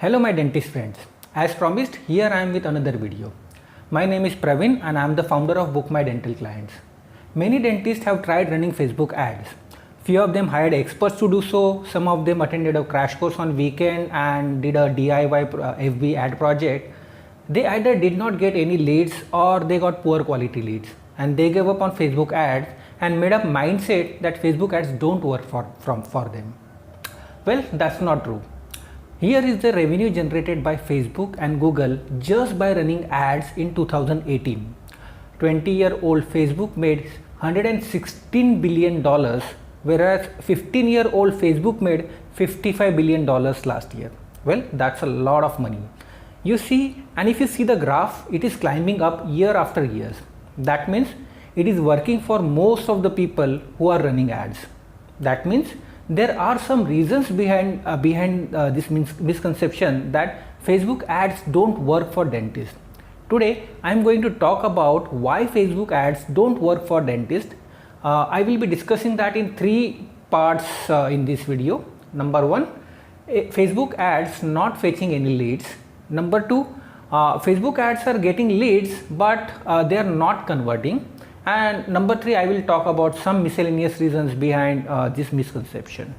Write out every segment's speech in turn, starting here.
Hello my dentist friends. As promised, here I am with another video. My name is Praveen and I am the founder of Book My Dental Clients. Many dentists have tried running Facebook ads. Few of them hired experts to do so. Some of them attended a crash course on weekend and did a DIY FB ad project. They either did not get any leads or they got poor quality leads, and they gave up on Facebook ads and made up mindset that Facebook ads don't work for them. Well, that's not true. Here is the revenue generated by Facebook and Google just by running ads in 2018. 20-year-old Facebook made $116 billion, whereas 15-year-old Facebook made $55 billion last year. Well, that's a lot of money. You see, and if you see the graph, it is climbing up year after year. That means it is working for most of the people who are running ads. That means there are some reasons behind this misconception that Facebook ads don't work for dentists. Today I am going to talk about why Facebook ads don't work for dentists. I will be discussing that in three parts in this video. Number one, Facebook ads not fetching any leads. Number two, Facebook ads are getting leads but they are not converting. And number three, I will talk about some miscellaneous reasons behind this misconception.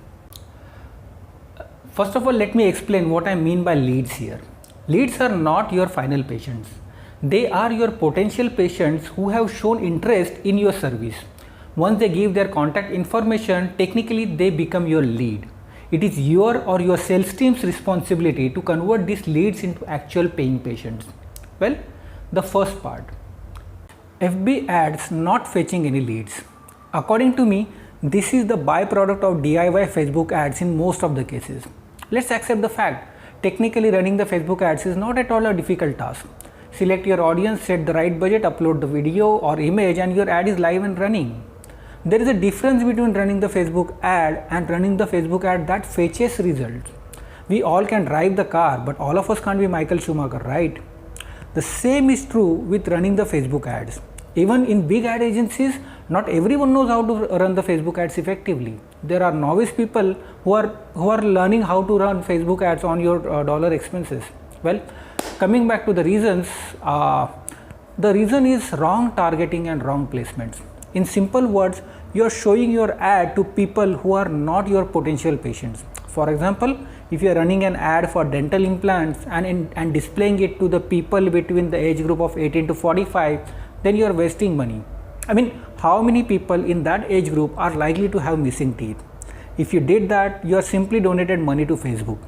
First of all, let me explain what I mean by leads here. Leads are not your final patients. They are your potential patients who have shown interest in your service. Once they give their contact information, technically they become your lead. It is your or your sales team's responsibility to convert these leads into actual paying patients. Well, the first part. FB ads not fetching any leads. According to me, this is the byproduct of DIY Facebook ads in most of the cases. Let's accept the fact. Technically running the Facebook ads is not at all a difficult task. Select your audience, set the right budget, upload the video or image, and your ad is live and running. There is a difference between running the Facebook ad and running the Facebook ad that fetches results. We all can drive the car, but all of us can't be Michael Schumacher, right? The same is true with running the Facebook ads. Even in big ad agencies, not everyone knows how to run the Facebook ads effectively. There are novice people who are learning how to run Facebook ads on your dollar expenses. Well, coming back to the reasons, the reason is wrong targeting and wrong placements. In simple words, you are showing your ad to people who are not your potential patients. For example, if you are running an ad for dental implants and displaying it to the people between the age group of 18 to 45, then you are wasting money. I mean, how many people in that age group are likely to have missing teeth? If you did that, you are simply donated money to Facebook.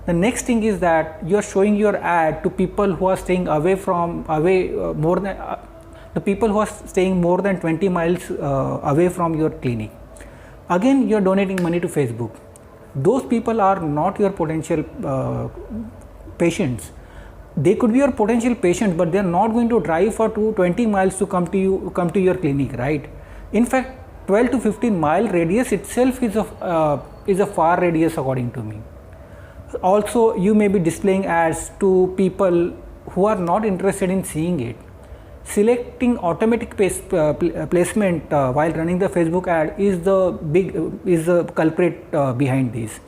The next thing is that you are showing your ad to people who are staying more than 20 miles away from your clinic. Again, you are donating money to Facebook. Those people are not your potential patients. They could be your potential patients, but they are not going to drive for 20 miles to come to your clinic, right? In fact, 12 to 15 mile radius itself is a far radius according to me. Also, you may be displaying ads to people who are not interested in seeing it. Selecting automatic placement while running the Facebook ad is the culprit behind this.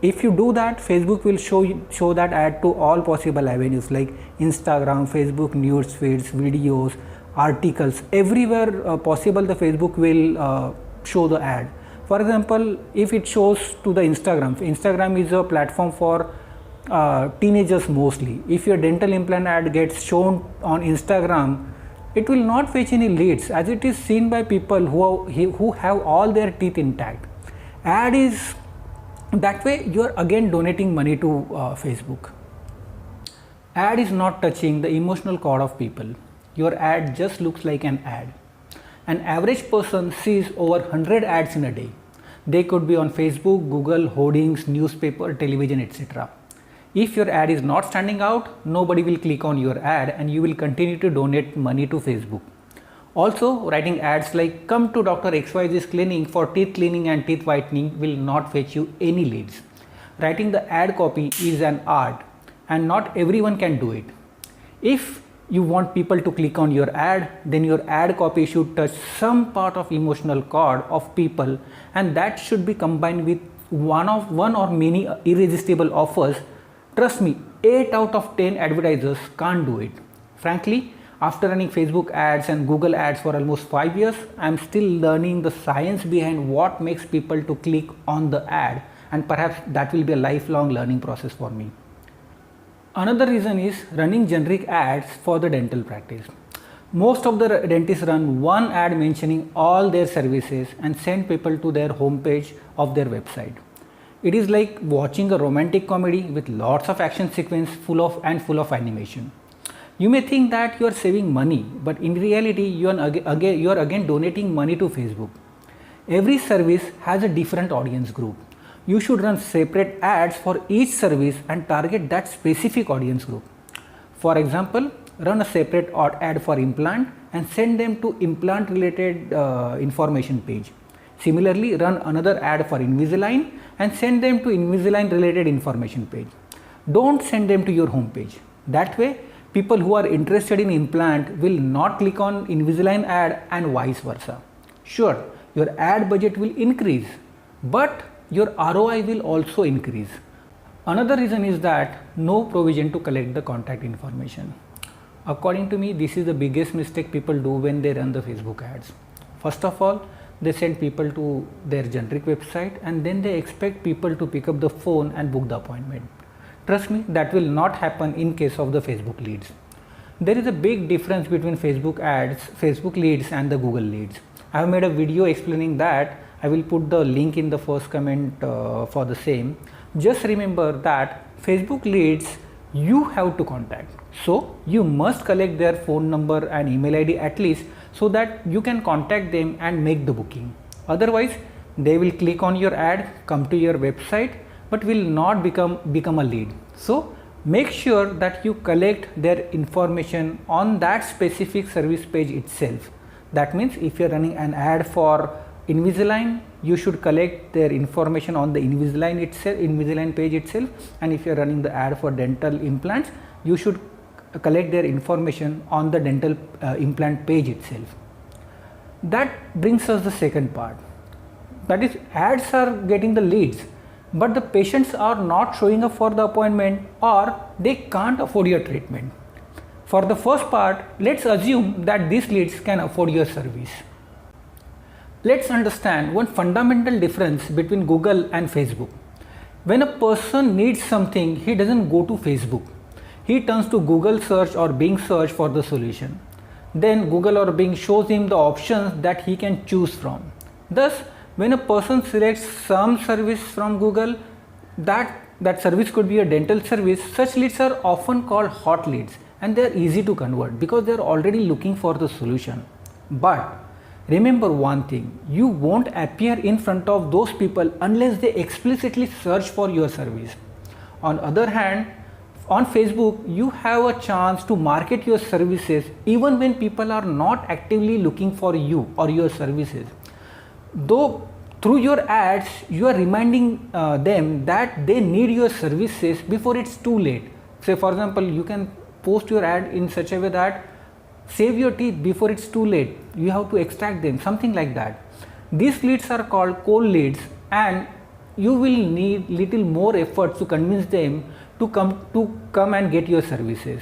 If you do that, Facebook will show that ad to all possible avenues like Instagram, Facebook news feeds, videos, articles, everywhere possible. The Facebook will show the ad. For example, if it shows to the Instagram is a platform for teenagers mostly. If your dental implant ad gets shown on Instagram, it will not fetch any leads as it is seen by people who have all their teeth intact. Ad is that way you are again donating money to Facebook. Ad is not touching the emotional core of people. Your ad just looks like an ad. An average person sees over 100 ads in a day. They could be on Facebook, Google, hoardings, newspaper, television, etc. If your ad is not standing out, nobody will click on your ad and you will continue to donate money to Facebook. Also, writing ads like "Come to Dr. XYZ's clinic for teeth cleaning and teeth whitening" will not fetch you any leads. Writing the ad copy is an art and not everyone can do it. If you want people to click on your ad, then your ad copy should touch some part of emotional chord of people, and that should be combined with one or many irresistible offers Trust me, 8 out of 10 advertisers can't do it. Frankly, after running Facebook ads and Google ads for almost 5 years, I'm still learning the science behind what makes people to click on the ad, and perhaps that will be a lifelong learning process for me. Another reason is running generic ads for the dental practice. Most of the dentists run one ad mentioning all their services and send people to their homepage of their website. It is like watching a romantic comedy with lots of action sequence full of animation. You may think that you are saving money, but in reality you are again donating money to Facebook. Every service has a different audience group. You should run separate ads for each service and target that specific audience group. For example, run a separate ad for implant and send them to implant related information page. Similarly, run another ad for Invisalign and send them to Invisalign related information page. Don't send them to your home page. That way, people who are interested in implant will not click on Invisalign ad and vice versa. Sure, your ad budget will increase, but your ROI will also increase. Another reason is that no provision to collect the contact information. According to me, this is the biggest mistake people do when they run the Facebook ads. First of all, they send people to their generic website and then they expect people to pick up the phone and book the appointment. Trust me, that will not happen in case of the Facebook leads. There is a big difference between Facebook ads, Facebook leads and the Google leads. I have made a video explaining that. I will put the link in the first comment for the same. Just remember that Facebook leads you have to contact. So you must collect their phone number and email ID at least so that you can contact them and make the booking. Otherwise, they will click on your ad, come to your website, but will not become a lead. So make sure that you collect their information on that specific service page itself. That means if you are running an ad for Invisalign, you should collect their information on the Invisalign page itself, and if you are running the ad for dental implants, you should collect their information on the dental implant page itself. That brings us the second part. That is, ads are getting the leads, but the patients are not showing up for the appointment or they can't afford your treatment. For the first part, let's assume that these leads can afford your service. Let's understand one fundamental difference between Google and Facebook. When a person needs something, he doesn't go to Facebook. He turns to Google search or Bing search for the solution. Then Google or Bing shows him the options that he can choose from. Thus, when a person selects some service from Google, that service could be a dental service, such leads are often called hot leads and they are easy to convert because they are already looking for the solution. But remember one thing, you won't appear in front of those people unless they explicitly search for your service. On the other hand, on Facebook, you have a chance to market your services even when people are not actively looking for you or your services. Though through your ads, you are reminding them that they need your services before it's too late. Say for example, you can post your ad in such a way that save your teeth before it's too late. You have to extract them, something like that. These leads are called cold leads and you will need little more effort to convince them to come and get your services.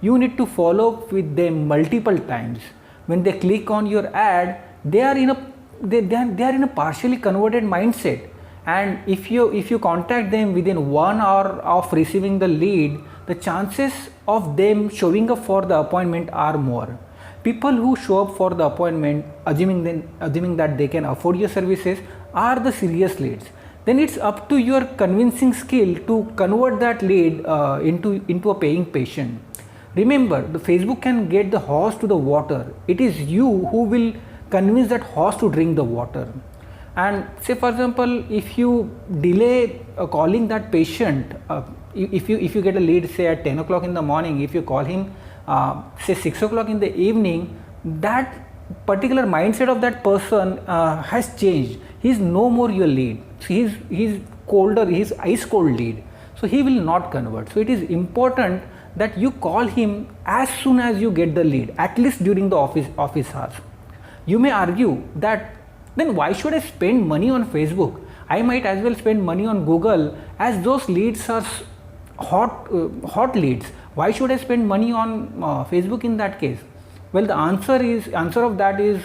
You need to follow up with them multiple times. When they click on your ad, they are in a partially converted mindset, and if you contact them within 1 hour of receiving the lead, the chances of them showing up for the appointment are more. People who show up for the appointment assuming that they can afford your services are the serious leads. Then it's up to your convincing skill to convert that lead into a paying patient. Remember, the Facebook can get the horse to the water. It is you who will convince that horse to drink the water. And say for example, if you delay calling that patient, if you get a lead say at 10 o'clock in the morning, if you call him say 6 o'clock in the evening, that particular mindset of that person has changed. He is no more your lead. So he's colder, he's ice cold lead. So he will not convert. So it is important that you call him as soon as you get the lead, at least during the office hours. You may argue that then why should I spend money on Facebook? I might as well spend money on Google, as those leads are hot leads. Why should I spend money on Facebook in that case? Well, the answer of that is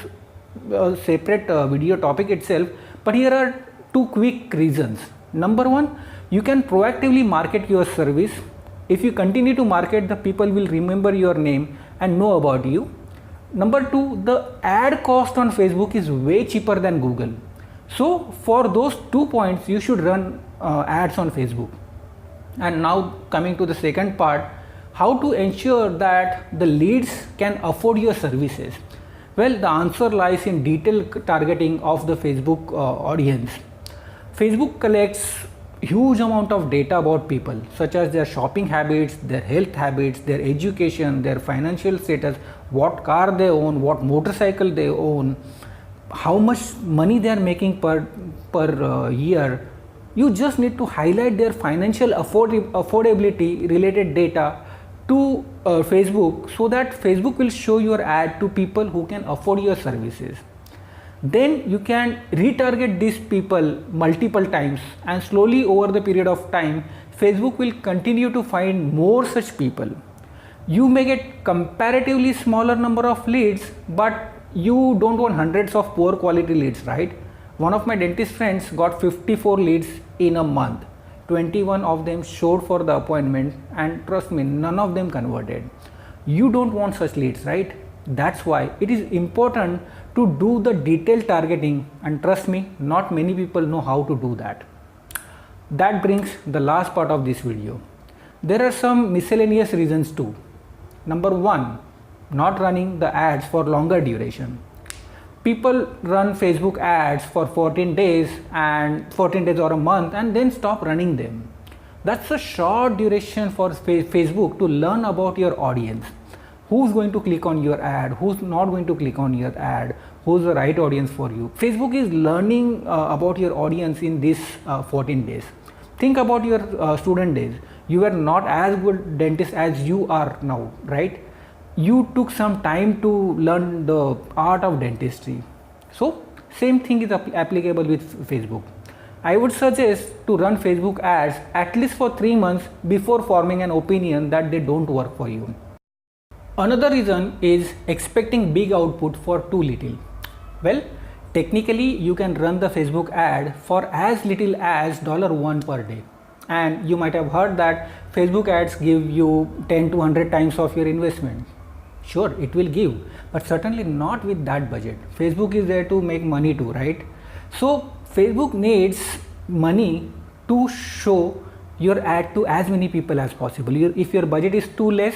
a separate video topic itself, but here are two quick reasons. Number one, you can proactively market your service. If you continue to market, the people will remember your name and know about you. Number two, the ad cost on Facebook is way cheaper than Google. So for those 2 points, you should run ads on Facebook. And now coming to the second part, how to ensure that the leads can afford your services. Well, the answer lies in detailed targeting of the Facebook audience. Facebook collects huge amount of data about people, such as their shopping habits, their health habits, their education, their financial status, what car they own, what motorcycle they own, how much money they are making per year. You just need to highlight their financial affordability related data to Facebook, so that Facebook will show your ad to people who can afford your services. Then you can retarget these people multiple times, and slowly over the period of time, Facebook will continue to find more such people. You may get comparatively smaller number of leads, but you don't want hundreds of poor quality leads, right? One of my dentist friends got 54 leads in a month. 21 of them showed for the appointment, and trust me, none of them converted. You don't want such leads, right? That's why it is important to do the detailed targeting, and trust me, not many people know how to do that. That brings the last part of this video. There are some miscellaneous reasons too. Number one, not running the ads for longer duration. People run Facebook ads for 14 days or a month and then stop running them. That's a short duration for Facebook to learn about your audience. Who's going to click on your ad, who's not going to click on your ad, who's the right audience for you. Facebook is learning about your audience in these 14 days. Think about your student days. You were not as good dentist as you are now, right? You took some time to learn the art of dentistry. So same thing is applicable with Facebook. I would suggest to run Facebook ads at least for 3 months before forming an opinion that they don't work for you. Another reason is expecting big output for too little. Well, technically you can run the Facebook ad for as little as $1 per day. And you might have heard that Facebook ads give you 10 to 100 times of your investment. Sure, it will give, but certainly not with that budget. Facebook is there to make money too, right? So Facebook needs money to show your ad to as many people as possible. If your budget is too less,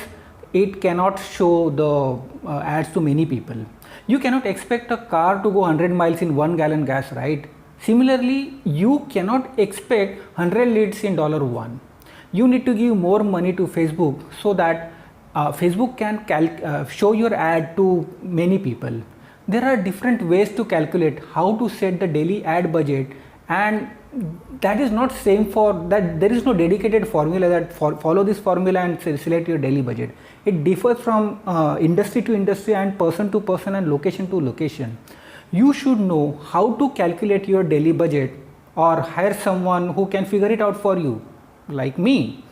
it cannot show the ads to many people. You cannot expect a car to go 100 miles in 1 gallon gas, right? Similarly, you cannot expect 100 leads in $1. You need to give more money to Facebook so that Facebook can show your ad to many people. There are different ways to calculate how to set the daily ad budget, and that is not same for that. There is no dedicated formula that follow this formula and select your daily budget. It differs from industry to industry and person to person and location to location. You should know how to calculate your daily budget, or hire someone who can figure it out for you, like me.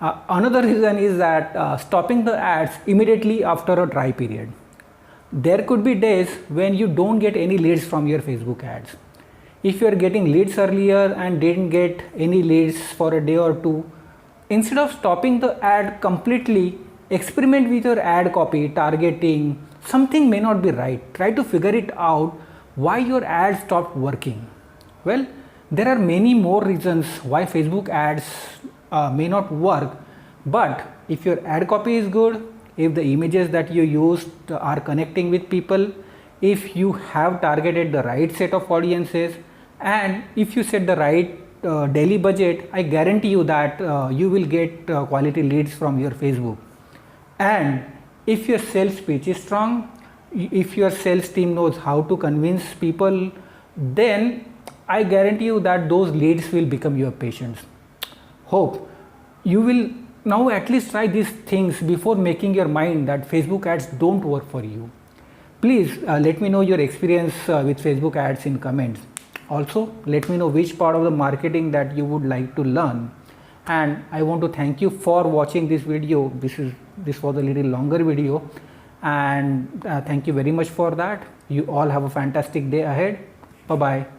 Another reason is that stopping the ads immediately after a dry period. There could be days when you don't get any leads from your Facebook ads. If you are getting leads earlier and didn't get any leads for a day or two, instead of stopping the ad completely, experiment with your ad copy, targeting. Something may not be right. Try to figure it out why your ad stopped working. Well, there are many more reasons why Facebook ads may not work, but if your ad copy is good, if the images that you used are connecting with people, if you have targeted the right set of audiences, and if you set the right daily budget, I guarantee you that you will get quality leads from your Facebook. And if your sales pitch is strong, if your sales team knows how to convince people, then I guarantee you that those leads will become your patients. Hope you will now at least try these things before making your mind that Facebook ads don't work for you. Please let me know your experience with Facebook ads in comments. Also, let me know which part of the marketing that you would like to learn. And I want to thank you for watching this video. This was a little longer video, and thank you very much for that. You all have a fantastic day ahead. Bye bye.